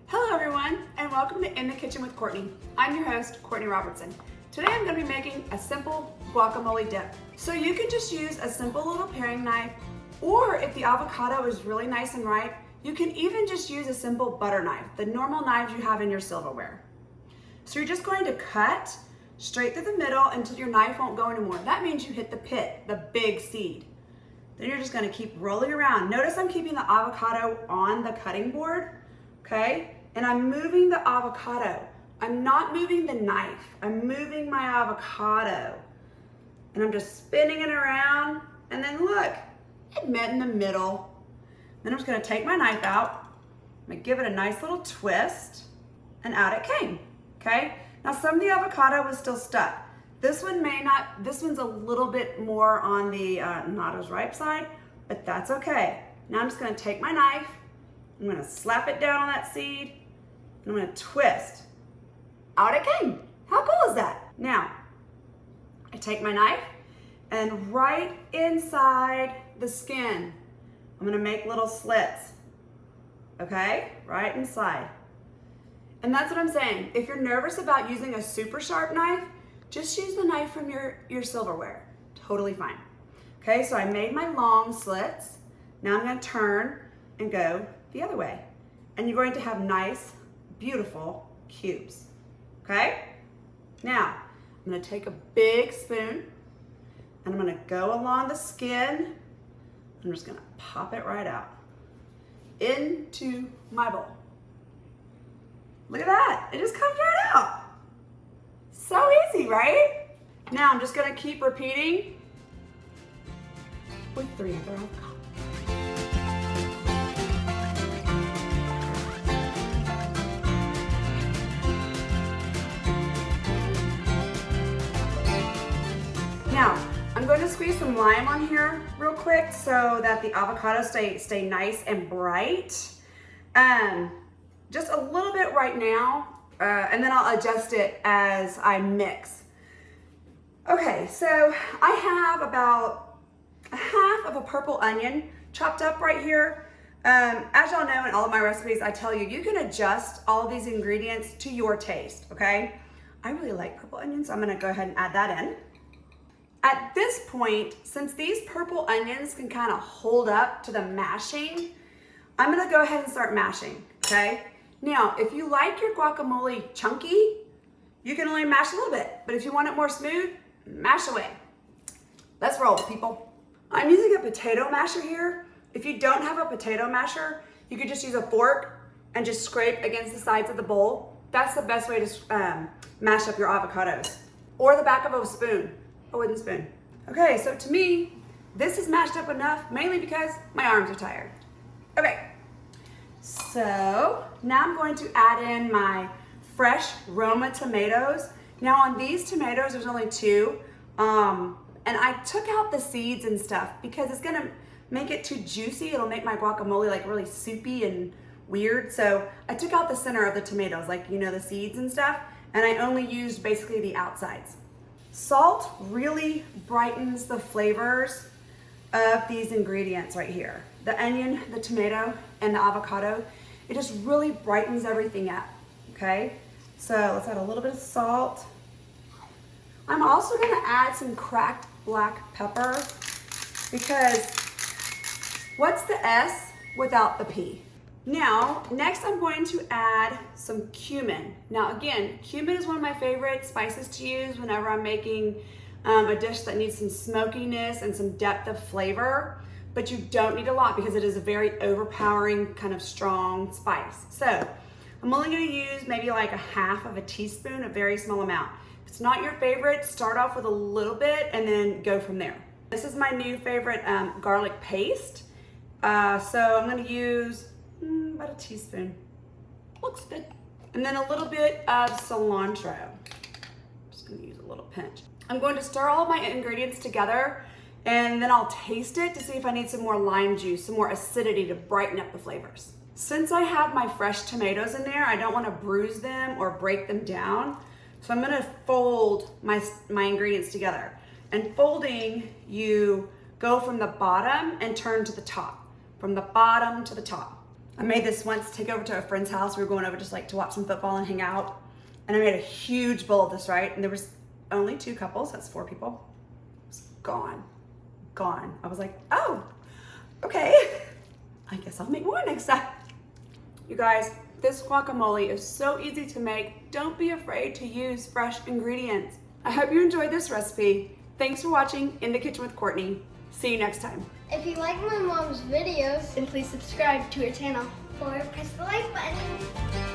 Hello everyone, and welcome to In the Kitchen with Courtney. I'm your host, Courtney Robertson. Today I'm going to be making a simple guacamole dip. So you can just use a simple little paring knife, or if the avocado is really nice and ripe, you can even just use a simple butter knife, the normal knives you have in your silverware. So you're just going to cut straight through the middle until your knife won't go anymore. That means you hit the pit, the big seed. Then you're just going to keep rolling around. Notice I'm keeping the avocado on the cutting board, okay? And I'm moving the avocado. I'm not moving the knife. I'm moving my avocado. And I'm just spinning it around. And then look, it met in the middle. Then I'm just gonna take my knife out. I'm gonna give it a nice little twist. And out it came, okay? Now some of the avocado was still stuck. This one may not, this one's a little bit more on the not as ripe side, but that's okay. Now I'm just gonna take my knife. I'm gonna slap it down on that seed. I'm gonna twist. Out it came. How cool is that? Now, I take my knife and right inside the skin, I'm gonna make little slits, okay? Right inside. And that's what I'm saying. If you're nervous about using a super sharp knife, just use the knife from your silverware. Totally fine. Okay, so I made my long slits. Now I'm gonna turn and go the other way. And you're going to have nice, beautiful cubes, okay? Now, I'm gonna take a big spoon and I'm gonna go along the skin. I'm just gonna pop it right out into my bowl. Look at that, it just comes right out. So easy, right? Now I'm just gonna keep repeating with 3 other avocados. Now, I'm going to squeeze some lime on here real quick so that the avocados stay nice and bright. Just a little bit right now, and then I'll adjust it as I mix. Okay, so I have about a half of a purple onion chopped up right here. As y'all know in all of my recipes, I tell you, you can adjust all of these ingredients to your taste, okay? I really like purple onions, so I'm gonna go ahead and add that in. At this point, since these purple onions can kind of hold up to the mashing, I'm gonna go ahead and start mashing, okay? Now, if you like your guacamole chunky, you can only mash a little bit, but if you want it more smooth, mash away. Let's roll, people. I'm using a potato masher here. If you don't have a potato masher, you could just use a fork and just scrape against the sides of the bowl. That's the best way to mash up your avocados. Or the back of a spoon. A wooden spoon. Okay, so to me, this is mashed up enough, mainly because my arms are tired. Okay, so now I'm going to add in my fresh Roma tomatoes. Now on these tomatoes, there's only 2, and I took out the seeds and stuff because it's gonna make it too juicy. It'll make my guacamole like really soupy and weird. So I took out the center of the tomatoes, like you know, the seeds and stuff, and I only used basically the outsides. Salt really brightens the flavors of these ingredients right here. The onion, the tomato, and the avocado. It just really brightens everything up, okay? So let's add a little bit of salt. I'm also gonna add some cracked black pepper because what's the S without the P? Now, next I'm going to add some cumin. Now again, cumin is one of my favorite spices to use whenever I'm making a dish that needs some smokiness and some depth of flavor, but you don't need a lot because it is a very overpowering kind of strong spice. So I'm only gonna use maybe like a half of a teaspoon, a very small amount. If it's not your favorite, start off with a little bit and then go from there. This is my new favorite garlic paste. So I'm gonna use about a teaspoon. Looks good. And then a little bit of cilantro. Just gonna use a little pinch. I'm going to stir all of my ingredients together and then I'll taste it to see if I need some more lime juice, some more acidity to brighten up the flavors. Since I have my fresh tomatoes in there, I don't want to bruise them or break them down. So I'm gonna fold my ingredients together. And folding, you go from the bottom and turn to the top. From the bottom to the top. I made this once, take over to a friend's house. We were going over just like to watch some football and hang out. And I made a huge bowl of this, right? And there was only 2 couples, that's 4 people. It was gone. I was like, oh, okay. I guess I'll make more next time. You guys, this guacamole is so easy to make. Don't be afraid to use fresh ingredients. I hope you enjoyed this recipe. Thanks for watching In the Kitchen with Courtney. See you next time. If you like my mom's videos, then please subscribe to her channel or press the like button.